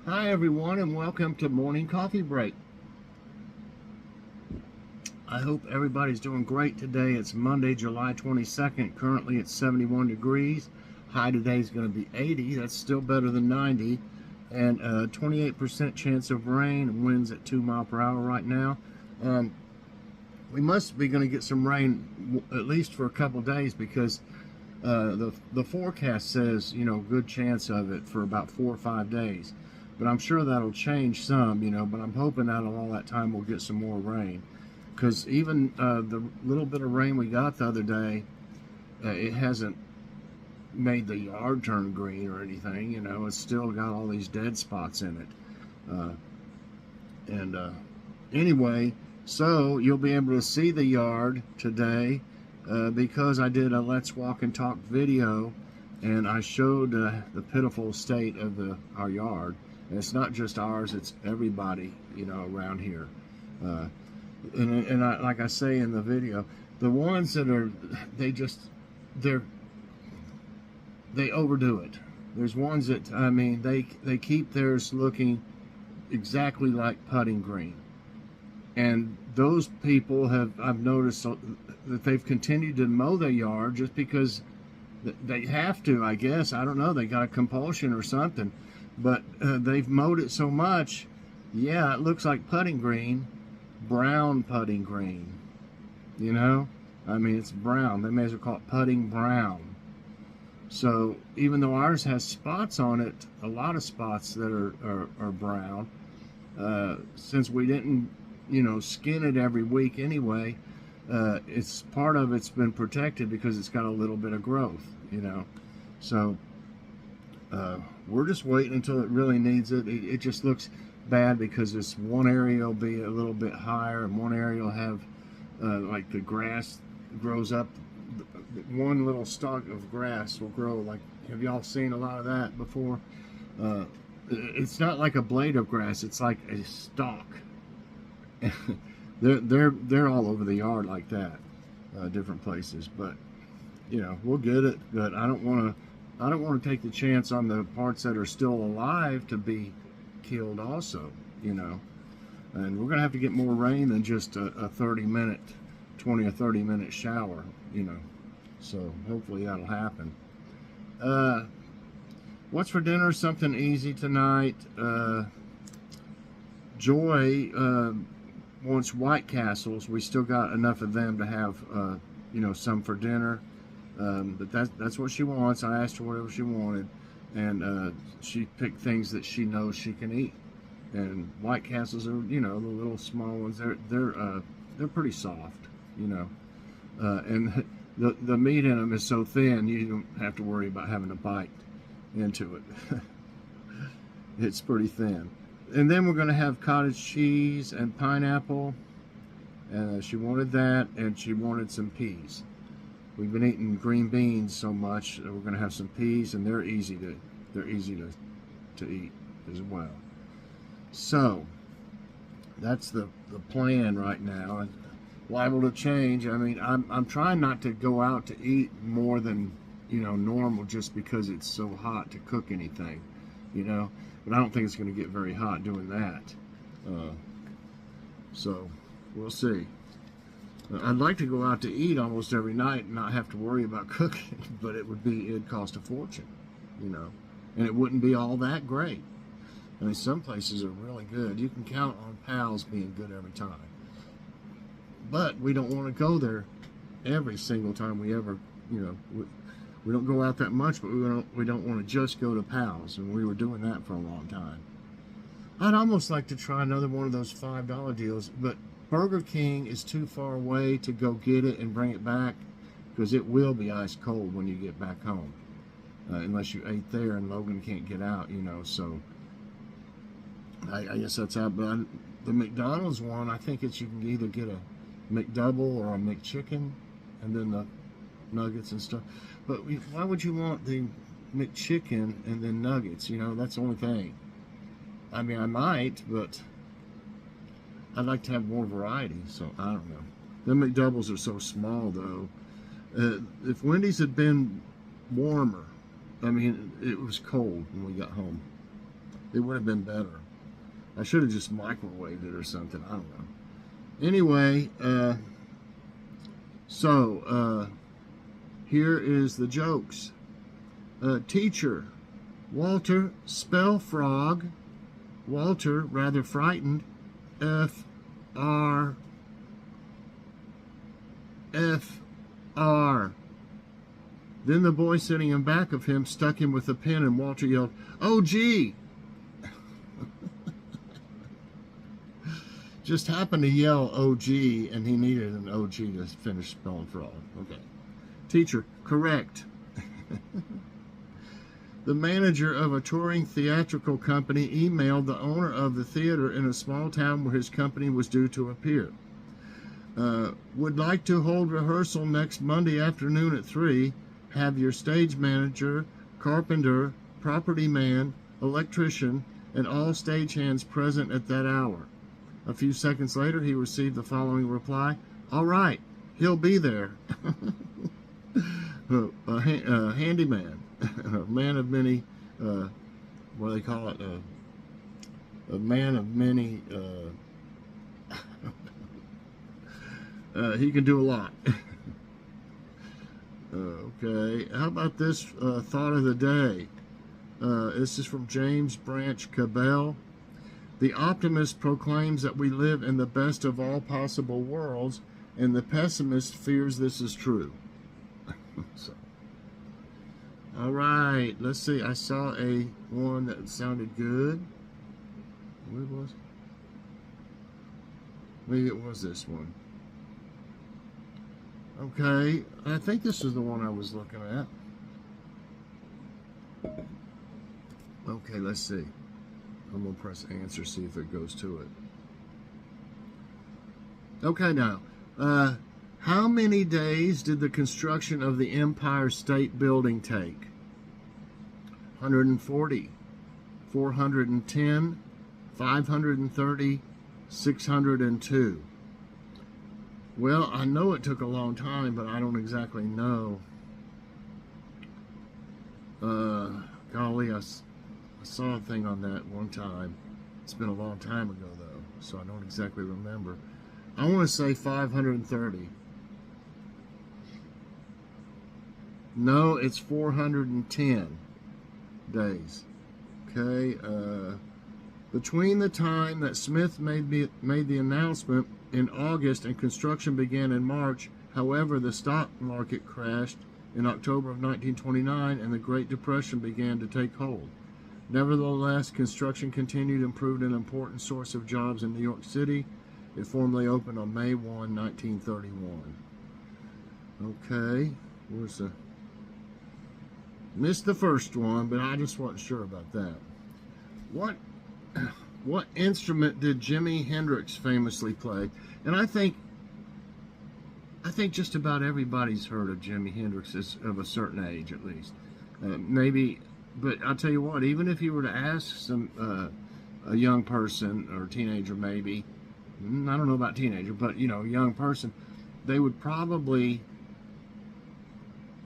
Hi everyone, and welcome to Morning Coffee Break. I hope everybody's doing great today. It's Monday, July 22nd. Currently it's 71 degrees. High today is going to be 80. That's still better than 90. And 28% chance of rain. Winds at 2 miles per hour right now. We must be going to get some rain at least for a couple days, because the forecast says, good chance of it for about 4 or 5 days. But I'm sure that'll change some, but I'm hoping out of all that time we'll get some more rain. Because even the little bit of rain we got the other day, it hasn't made the yard turn green or anything, it's still got all these dead spots in it. Anyway, so you'll be able to see the yard today because I did a Let's Walk and Talk video, and I showed the pitiful state of our yard. And it's not just ours, it's everybody, around here. And like I say in the video, the ones that are, they overdo it. There's ones that, they keep theirs looking exactly like putting green. And those people I've noticed that they've continued to mow their yard just because they have to, I guess. I don't know, they got a compulsion or something. But they've mowed it so much, yeah, it looks like putting green, brown putting green, it's brown. They may as well call it putting brown. So even though ours has spots on it, a lot of spots that are brown, since we didn't, skin it every week anyway, it's part of it's been protected because it's got a little bit of growth, So we're just waiting until it really needs it. It just looks bad because this one area will be a little bit higher, and one area will have like the grass grows up. One little stalk of grass will grow. Like, have y'all seen a lot of that before? It's not like a blade of grass. It's like a stalk. they're all over the yard like that, different places. But we'll get it. But I don't want to take the chance on the parts that are still alive to be killed also, and we're gonna have to get more rain than just a 30-minute, 20 or 30-minute shower, so hopefully that'll happen. What's for dinner? Something easy tonight. Joy wants White Castles. We still got enough of them to have some for dinner. But that's what she wants. I asked her whatever she wanted, and she picked things that she knows she can eat. And White Castles are, the little small ones. They're pretty soft, and the meat in them is so thin you don't have to worry about having to bite into it. It's pretty thin. And then we're going to have cottage cheese and pineapple. She wanted that, and she wanted some peas. We've been eating green beans so much that we're going to have some peas, and they're easy to eat as well. So that's the plan right now. Liable to change. I'm trying not to go out to eat more than normal, just because it's so hot to cook anything, But I don't think it's going to get very hot doing that. So we'll see. I'd like to go out to eat almost every night and not have to worry about cooking, but it'd cost a fortune, and it wouldn't be all that great. Some places are really good. You can count on Pal's being good every time. But we don't want to go there every single time we ever, we don't go out that much, but we don't want to just go to Pal's, and we were doing that for a long time. I'd almost like to try another one of those $5 deals, but Burger King is too far away to go get it and bring it back, because it will be ice cold when you get back home, unless you ate there and Logan can't get out, so I guess that's out. But the McDonald's one, I think you can either get a McDouble or a McChicken, and then the nuggets and stuff. But why would you want the McChicken and then nuggets? That's the only thing. I might, but I'd like to have more variety, so I don't know. The McDoubles are so small, though. If Wendy's had been warmer, it was cold when we got home. It would have been better. I should have just microwaved it or something. I don't know. Anyway, here is the jokes. Teacher, Walter, spell frog. Walter, rather frightened, F-R. F-R. Then the boy sitting in back of him stuck him with a pin, and Walter yelled, "Oh, gee!" Just happened to yell OG, and he needed an OG to finish spelling frog. Okay. Teacher, correct. The manager of a touring theatrical company emailed the owner of the theater in a small town where his company was due to appear. Would like to hold rehearsal next Monday afternoon at 3. Have your stage manager, carpenter, property man, electrician, and all stagehands present at that hour. A few seconds later, he received the following reply: "All right, he'll be there." A handyman, a man of many, what do they call it? A man of many, he can do a lot. Okay, how about this thought of the day? This is from James Branch Cabell. The optimist proclaims that we live in the best of all possible worlds, and the pessimist fears this is true. So, all right, let's see. I saw one that sounded good. What was it? Maybe it was this one. Okay, I think this is the one I was looking at. Okay, let's see. I'm going to press answer, see if it goes to it. Okay, now, how many days did the construction of the Empire State Building take? 140, 410, 530, 602. Well, I know it took a long time, but I don't exactly know. Golly, I saw a thing on that one time. It's been a long time ago, though, so I don't exactly remember. I want to say 530. No, it's 410 days. Okay, between the time that Smith made the announcement in August and construction began in March, however, the stock market crashed in October of 1929 and the Great Depression began to take hold. Nevertheless, construction continued, improved an important source of jobs in New York City. It formally opened on May 1, 1931. Okay, where's the... Missed the first one, but I just wasn't sure about that. What instrument did Jimi Hendrix famously play? And I think just about everybody's heard of Jimi Hendrix of a certain age, at least. Maybe, but I'll tell you what, even if you were to ask a young person or teenager, maybe, I don't know about teenager, but a young person, they would probably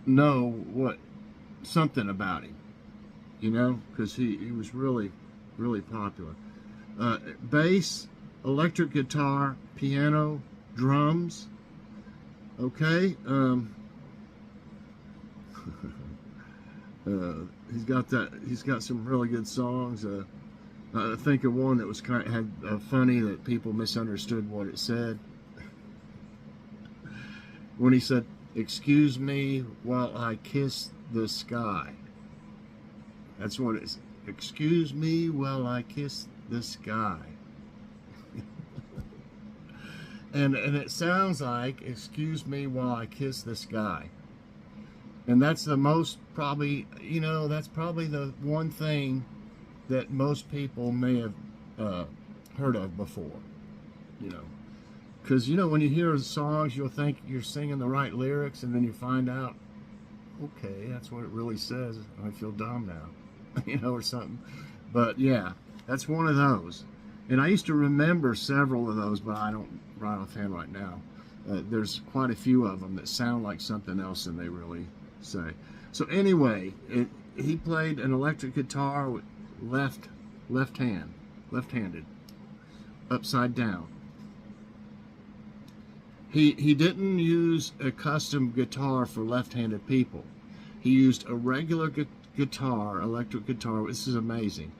know something about him, because he was really, really popular. Bass, electric guitar, piano, drums. Okay. He's got some really good songs. I think of one that was had funny that people misunderstood what it said. When he said, "Excuse me while I kiss the sky." That's what it is. Excuse me while I kiss the sky. and it sounds like, excuse me while I kiss the sky. And that's the most probably, that's probably the one thing that most people may have heard of before, because when you hear songs, you'll think you're singing the right lyrics, and then you find out, okay, that's what it really says. I feel dumb now, or something. But yeah, that's one of those. And I used to remember several of those, but I don't right offhand right now. There's quite a few of them that sound like something else than they really say. So anyway, he played an electric guitar with left left-handed, upside down. He didn't use a custom guitar for left-handed people. He used a regular guitar, electric guitar. This is amazing,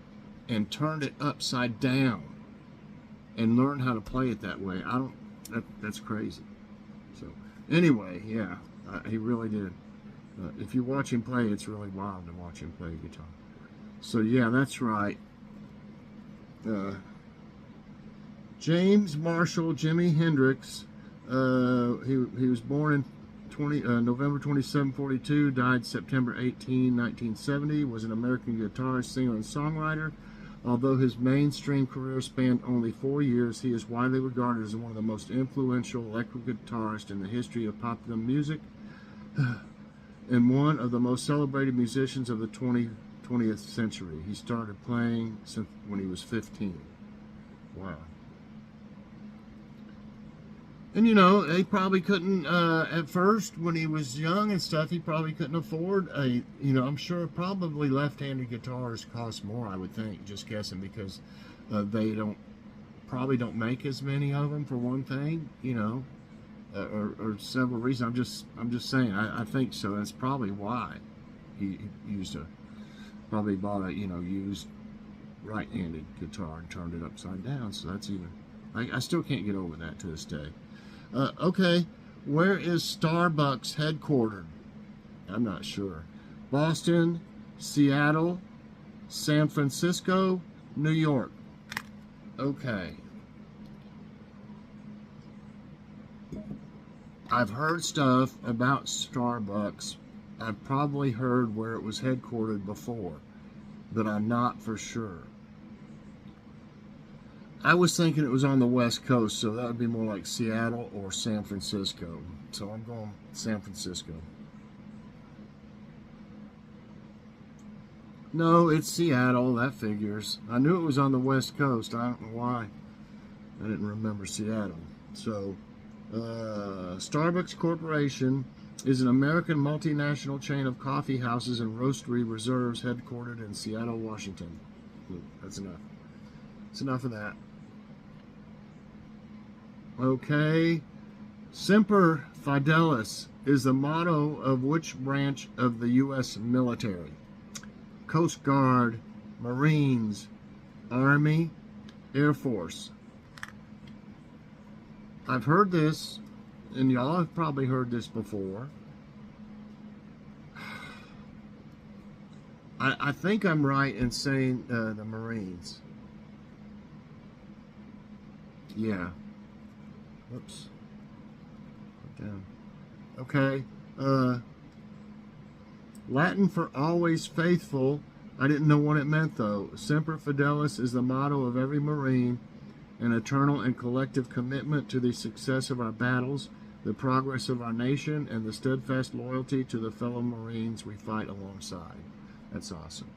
and turned it upside down, and learned how to play it that way. That's crazy. So anyway, yeah, he really did. If you watch him play, it's really wild to watch him play guitar. So yeah, that's right. James Marshall Jimi Hendrix. He was born in November 27, 42, died September 18, 1970, was an American guitarist, singer, and songwriter. Although his mainstream career spanned only 4 years, he is widely regarded as one of the most influential electric guitarists in the history of popular music and one of the most celebrated musicians of the 20th century. He started playing since when he was 15. Wow. And you know, he probably couldn't, at first, when he was young and stuff, he probably couldn't afford I'm sure probably left-handed guitars cost more, I would think, just guessing, because they probably don't make as many of them, for one thing, or several reasons. I'm just saying, I think so. That's probably why he probably bought a, used right-handed guitar and turned it upside down. So that's even, I still can't get over that to this day. Okay, where is Starbucks headquartered? I'm not sure. Boston, Seattle, San Francisco, New York. Okay. I've heard stuff about Starbucks. I've probably heard where it was headquartered before, but I'm not for sure. I was thinking it was on the West Coast, so that would be more like Seattle or San Francisco. So I'm going San Francisco. No, it's Seattle. That figures. I knew it was on the West Coast. I don't know why I didn't remember Seattle. So, Starbucks Corporation is an American multinational chain of coffee houses and roastery reserves headquartered in Seattle, Washington. That's enough. That's enough of that. Okay. Semper Fidelis is the motto of which branch of the U.S. military? Coast Guard, Marines, Army, Air Force. I've heard this, and y'all have probably heard this before. I think I'm right in saying the Marines. Yeah. Whoops. Put down. Okay. Latin for always faithful. I didn't know what it meant, though. Semper Fidelis is the motto of every Marine, an eternal and collective commitment to the success of our battles, the progress of our nation, and the steadfast loyalty to the fellow Marines we fight alongside. That's awesome.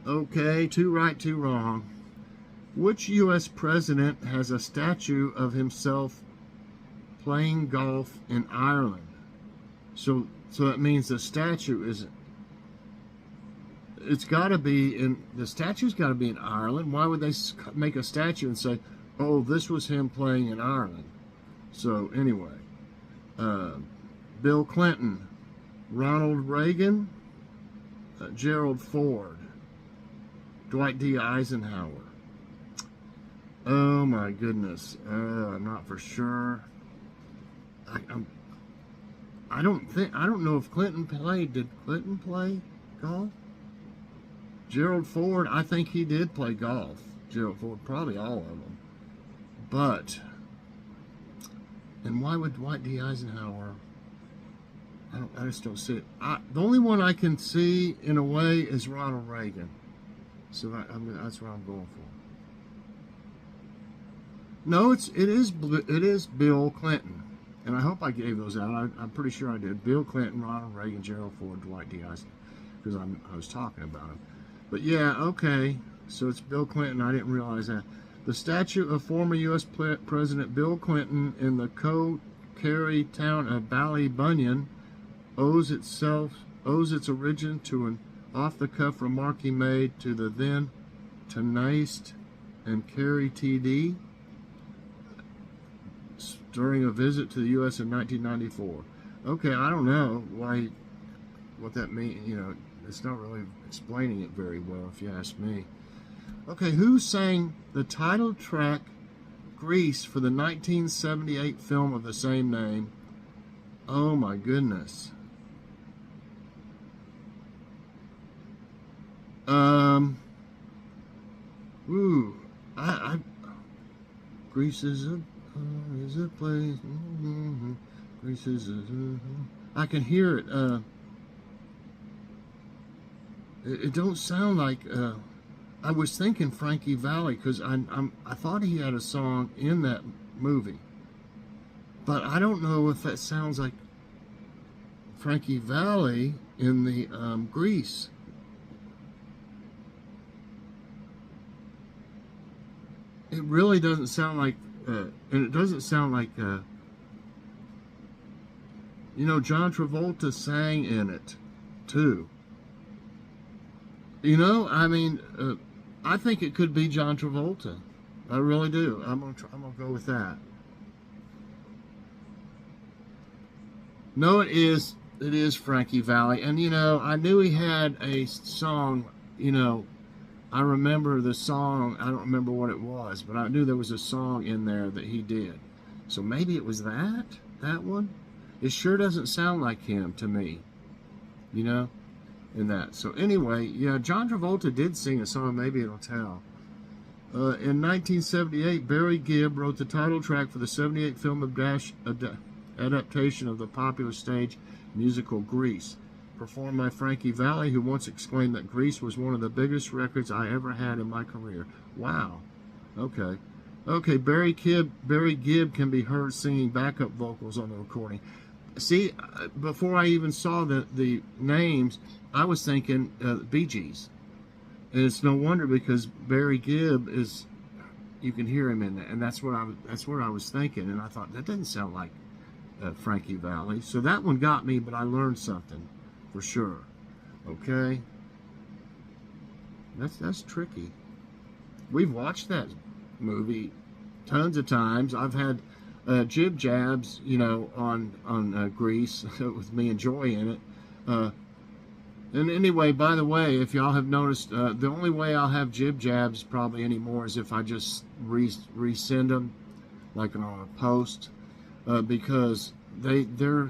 Okay, 2 right, 2 wrong. Which U.S. president has a statue of himself playing golf in Ireland? So that means the statue isn't. It's got to be in. The statue's got to be in Ireland. Why would they make a statue and say, "Oh, this was him playing in Ireland"? So anyway, Bill Clinton, Ronald Reagan, Gerald Ford, Dwight D. Eisenhower. Oh my goodness, I'm not for sure. I don't know if Clinton played. Did Clinton play golf? Gerald Ford, I think he did play golf. Gerald Ford, probably all of them. But, and why would Dwight D. Eisenhower? I just don't see it. The only one I can see in a way is Ronald Reagan. So that's what I'm going for. No, it is Bill Clinton, and I hope I gave those out. I'm pretty sure I did. Bill Clinton, Ronald Reagan, Gerald Ford, Dwight D. Eisenhower, because I was talking about him. But yeah, okay. So it's Bill Clinton. I didn't realize that. The statue of former U.S. President Bill Clinton in the Co-Kerry town of Ballybunion owes its origin to an off-the-cuff remark he made to the then Tenaist and Kerry TD during a visit to the U.S. in 1994. Okay, I don't know what that means. You know, it's not really explaining it very well, if you ask me. Okay, who sang the title track Grease for the 1978 film of the same name? Oh my goodness. Grease is a place. Grease is I can hear it. It don't sound like. I was thinking Frankie Valli because I thought he had a song in that movie, but I don't know if that sounds like Frankie Valli in the Grease. It really doesn't sound like, and it doesn't sound like, you know, John Travolta sang in it, too. You know, I mean, I think it could be John Travolta. I really do. I'm gonna go with that. No, it is Frankie Valli, and you know, I knew he had a song. You know, I remember the song. I don't remember what it was, but I knew there was a song in there that he did. So maybe it was that one. It sure doesn't sound like him to me. You know, in that. So anyway, yeah, John Travolta did sing a song. Maybe it'll tell. In 1978, Barry Gibb wrote the title track for the '78 film adaptation of the popular stage musical Grease, performed by Frankie Valli, who once exclaimed that Grease was one of the biggest records I ever had in my career. Wow. Okay. Okay, Barry Gibb can be heard singing backup vocals on the recording. See, before I even saw the names, I was thinking Bee Gees. And it's no wonder because Barry Gibb is, you can hear him in that, and that's what I was thinking, and I thought that doesn't sound like Frankie Valli. So that one got me, but I learned something for sure. Okay, that's tricky. We've watched that movie tons of times. I've had jib jabs, you know, on Grease with me and Joy in it. And anyway, by the way, if y'all have noticed, the only way I'll have jib jabs probably anymore is if I just resend them, like on a post, because their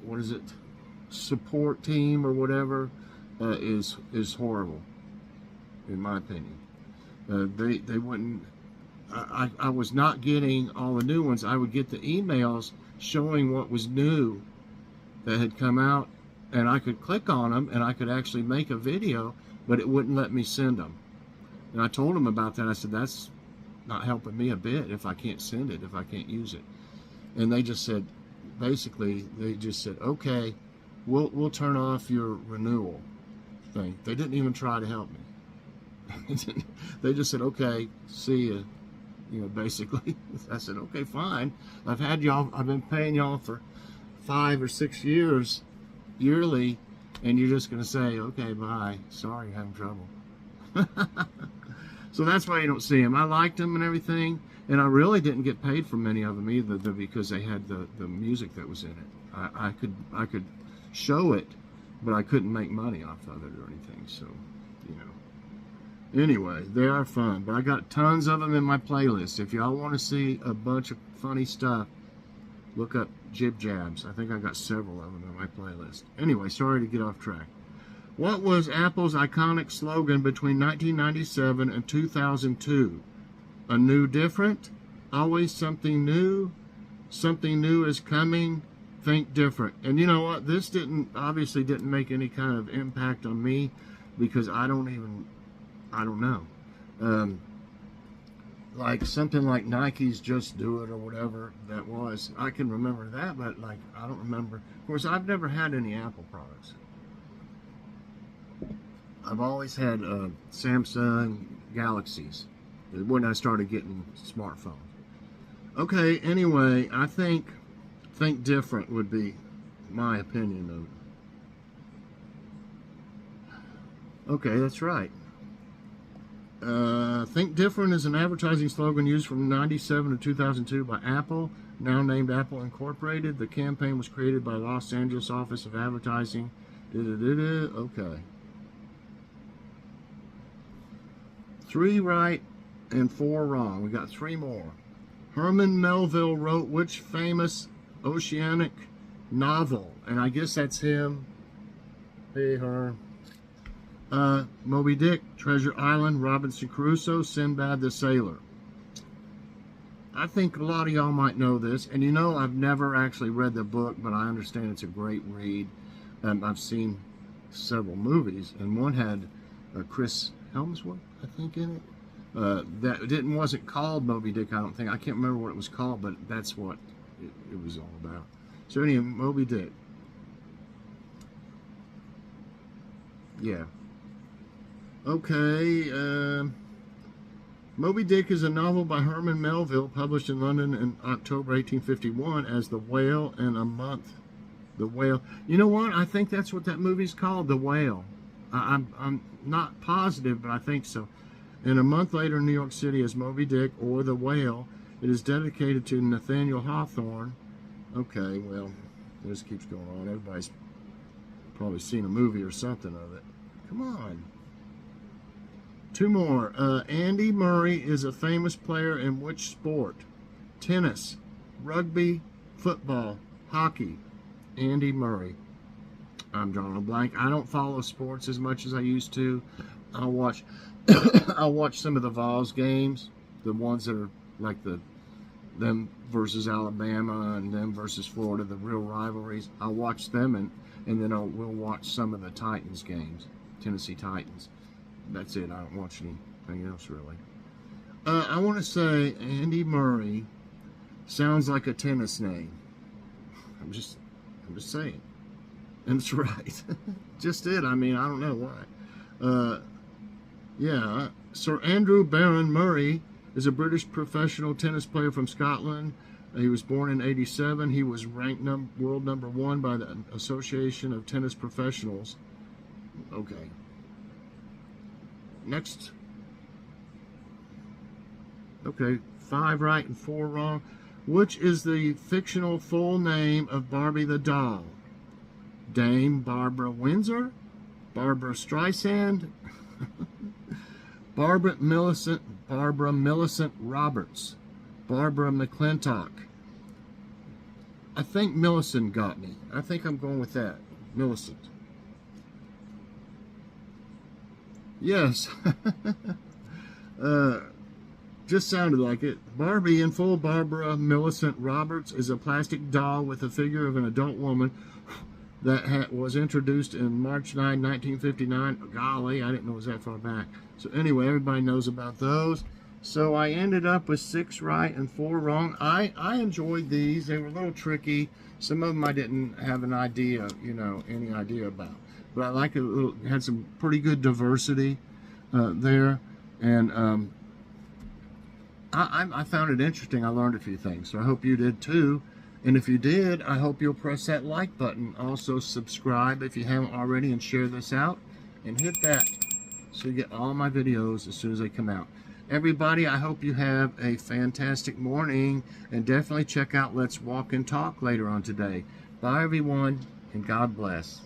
what is it, support team or whatever is horrible, in my opinion. They wouldn't. I was not getting all the new ones. I would get the emails showing what was new that had come out, and I could click on them and I could actually make a video, but it wouldn't let me send them. And I told them about that. I said, that's not helping me a bit if I can't send it, if I can't use it. And they just said, basically, they just said, okay, we'll turn off your renewal thing. They didn't even try to help me. They just said, okay, see ya. You know, basically. I said, okay, fine. I've been paying y'all for 5 or 6 years yearly, and you're just going to say, okay, bye. Sorry, you're having trouble. So that's why you don't see them. I liked them and everything, and I really didn't get paid for many of them either, because they had the music that was in it. I could show it, but I couldn't make money off of it or anything, so, you know. Anyway, they are fun, but I got tons of them in my playlist. If y'all want to see a bunch of funny stuff, look up Jib Jabs. I think I got several of them in my playlist. Anyway, sorry to get off track. What was Apple's iconic slogan between 1997 and 2002? A new different? Always something new? Something new is coming? Think different. And you know what? This obviously didn't make any kind of impact on me, because I don't know. Like something like Nike's Just Do It or whatever that was. I can remember that, but like I don't remember. Of course, I've never had any Apple products. I've always had Samsung Galaxies when I started getting smartphones. Okay, anyway, I think different would be my opinion of. Okay, that's right. Think Different is an advertising slogan used from 97 to 2002 by Apple, now named Apple Incorporated. The campaign was created by Los Angeles Office of Advertising. Okay. 3 right and 4 wrong. We got 3 more. Herman Melville wrote which famous oceanic novel? And I guess that's him. Hey, Herm. Moby Dick, Treasure Island, Robinson Crusoe, Sinbad the Sailor. I think a lot of y'all might know this, and you know I've never actually read the book, but I understand it's a great read. I've seen several movies, and one had Chris Hemsworth, I think, in it. Wasn't called Moby Dick, I don't think. I can't remember what it was called, but that's what it was all about. So anyway, Moby Dick. Yeah. Okay, Moby Dick is a novel by Herman Melville, published in London in October 1851 as The Whale in a Month. The Whale. You know what? I think that's what that movie's called, The Whale. I'm not positive, but I think so. And a month later in New York City as Moby Dick or The Whale. It is dedicated to Nathaniel Hawthorne. Okay, well, this keeps going on. Everybody's probably seen a movie or something of it. Come on. 2 more. Andy Murray is a famous player in which sport? Tennis, rugby, football, hockey. Andy Murray. I'm drawing a blank. I don't follow sports as much as I used to. I'll watch some of the Vols games, the ones that are like them versus Alabama and them versus Florida, the real rivalries. I'll watch them, and then we'll watch some of the Titans games, Tennessee Titans. That's it. I don't watch anything else really. I want to say Andy Murray sounds like a tennis name. I'm just saying, and it's right. Just it. I mean, I don't know why. Yeah, Sir Andrew Barron Murray is a British professional tennis player from Scotland. He was born in '87. He was ranked world number 1 by the Association of Tennis Professionals. Okay. Next. Okay, 5 right and 4 wrong. Which is the fictional full name of Barbie the doll? Dame Barbara Windsor? Barbara Streisand? Barbara Millicent Roberts? Barbara McClintock? I think Millicent got me. I think I'm going with that. Millicent. Yes. Just sounded like it. Barbie in full Barbara Millicent Roberts is a plastic doll with a figure of an adult woman that was introduced in March 9, 1959. Golly, I didn't know it was that far back. So anyway, everybody knows about those. So I ended up with 6 right and 4 wrong. I enjoyed these. They were a little tricky. Some of them I didn't have an idea, any idea about. But I like it. Had some pretty good diversity there. And I found it interesting. I learned a few things. So I hope you did too. And if you did, I hope you'll press that like button. Also subscribe if you haven't already, and share this out. And hit that so you get all my videos as soon as they come out. Everybody, I hope you have a fantastic morning. And definitely check out Let's Walk and Talk later on today. Bye, everyone, and God bless.